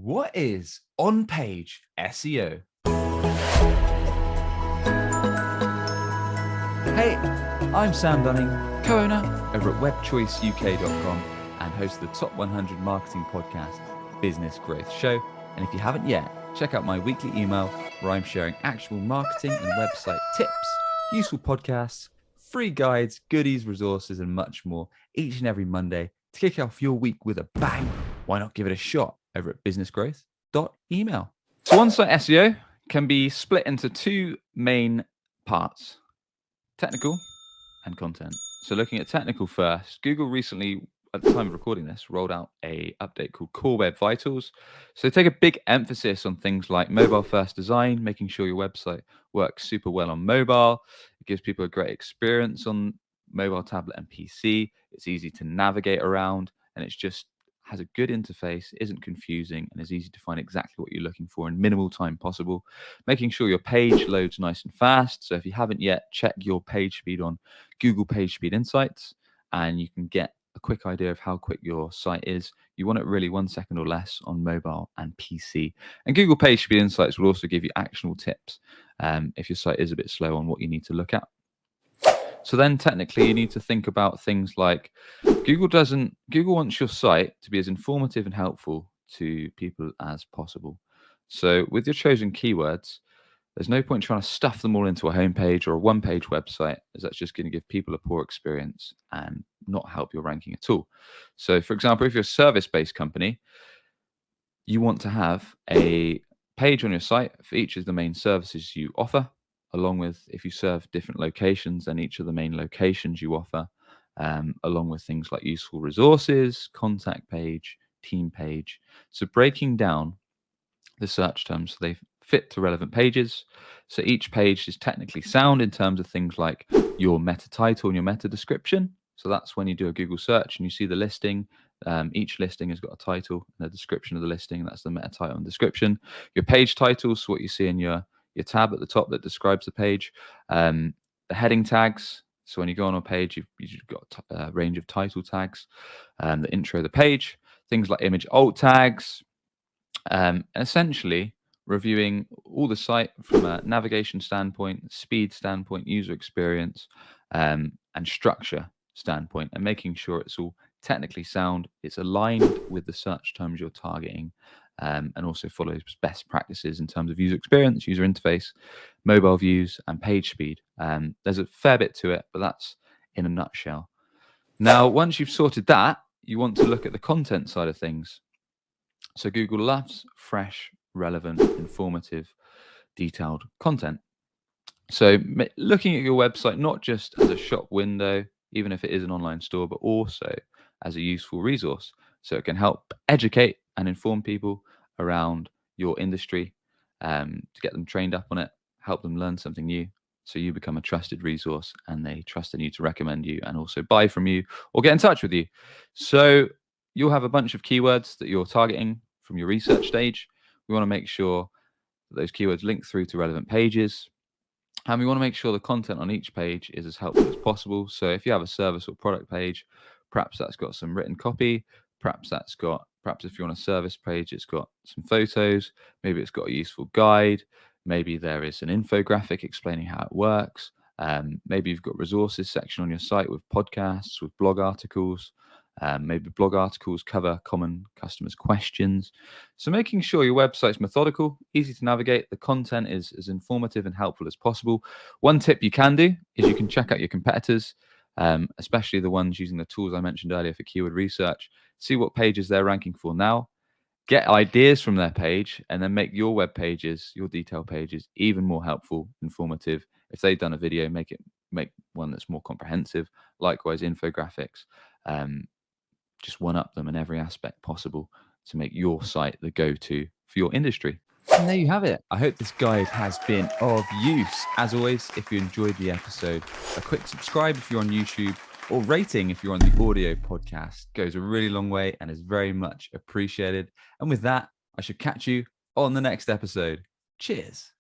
what is on-page SEO? Hey, I'm Sam Dunning, co-owner over at webchoiceuk.com and host of the Top 100 Marketing Podcast, Business Growth Show. And if you haven't yet, check out my weekly email where I'm sharing actual marketing and website tips, useful podcasts, free guides, goodies, resources, and much more each and every Monday to kick off your week with a bang. Why not give it a shot over at businessgrowth.email? So on-site SEO can be split into two main parts, technical and content. So looking at technical first, Google recently, at the time of recording this, rolled out a update called Core Web Vitals. So they take a big emphasis on things like mobile first design, making sure your website works super well on mobile. It gives people a great experience on mobile, tablet, and PC. It's easy to navigate around, and it's just has a good interface, isn't confusing, and is easy to find exactly what you're looking for in minimal time possible. Making sure your page loads nice and fast. So if you haven't yet, check your page speed on Google Page Speed Insights, and you can get a quick idea of how quick your site is. You want it really 1 second or less on mobile and PC. And Google Page Speed Insights will also give you actionable tips if your site is a bit slow on what you need to look at. So then technically you need to think about things like Google wants your site to be as informative and helpful to people as possible. So with your chosen keywords, there's no point trying to stuff them all into a homepage or a one-page website, as that's just going to give people a poor experience and not help your ranking at all. So for example, if you're a service-based company, you want to have a page on your site for each of the main services you offer, along with, if you serve different locations, then each of the main locations you offer, along with things like useful resources, contact page, team page. So breaking down the search terms so they fit to relevant pages. So each page is technically sound in terms of things like your meta title and your meta description. So that's when you do a Google search and you see the listing. Each listing has got a title and a description of the listing. That's the meta title and description. Your page titles, so what you see in your tab at the top that describes the page. The heading tags. So when you go on a page, you've got a range of title tags. The intro of the page. Things like image alt tags. And essentially reviewing all the site from a navigation standpoint, speed standpoint, user experience, and structure standpoint, and making sure it's all technically sound, it's aligned with the search terms you're targeting, and also follows best practices in terms of user experience, user interface, mobile views, and page speed. There's a fair bit to it, but that's in a nutshell. Now, once you've sorted that, you want to look at the content side of things. So Google loves fresh, relevant, informative, detailed content. So looking at your website, not just as a shop window, even if it is an online store, but also as a useful resource. So it can help educate and inform people around your industry, to get them trained up on it, help them learn something new. So you become a trusted resource and they trust in you to recommend you and also buy from you or get in touch with you. So you'll have a bunch of keywords that you're targeting from your research stage. We want to make sure that those keywords link through to relevant pages. And we want to make sure the content on each page is as helpful as possible. So if you have a service or product page, perhaps that's got some written copy. Perhaps if you're on a service page, it's got some photos. Maybe it's got a useful guide. Maybe there is an infographic explaining how it works. Maybe you've got resources section on your site with podcasts, with blog articles. Maybe blog articles cover common customers' questions. So making sure your website's methodical, easy to navigate, the content is as informative and helpful as possible. One tip you can do is you can check out your competitors, especially the ones using the tools I mentioned earlier for keyword research. See what pages they're ranking for now. Get ideas from their page and then make your web pages, your detail pages, even more helpful, informative. If they've done a video, make one that's more comprehensive. Likewise, infographics. Just one-up them in every aspect possible to make your site the go-to for your industry. And there you have it. I hope this guide has been of use. As always, if you enjoyed the episode, a quick subscribe if you're on YouTube, or rating if you're on the audio podcast goes a really long way and is very much appreciated. And with that, I should catch you on the next episode. Cheers.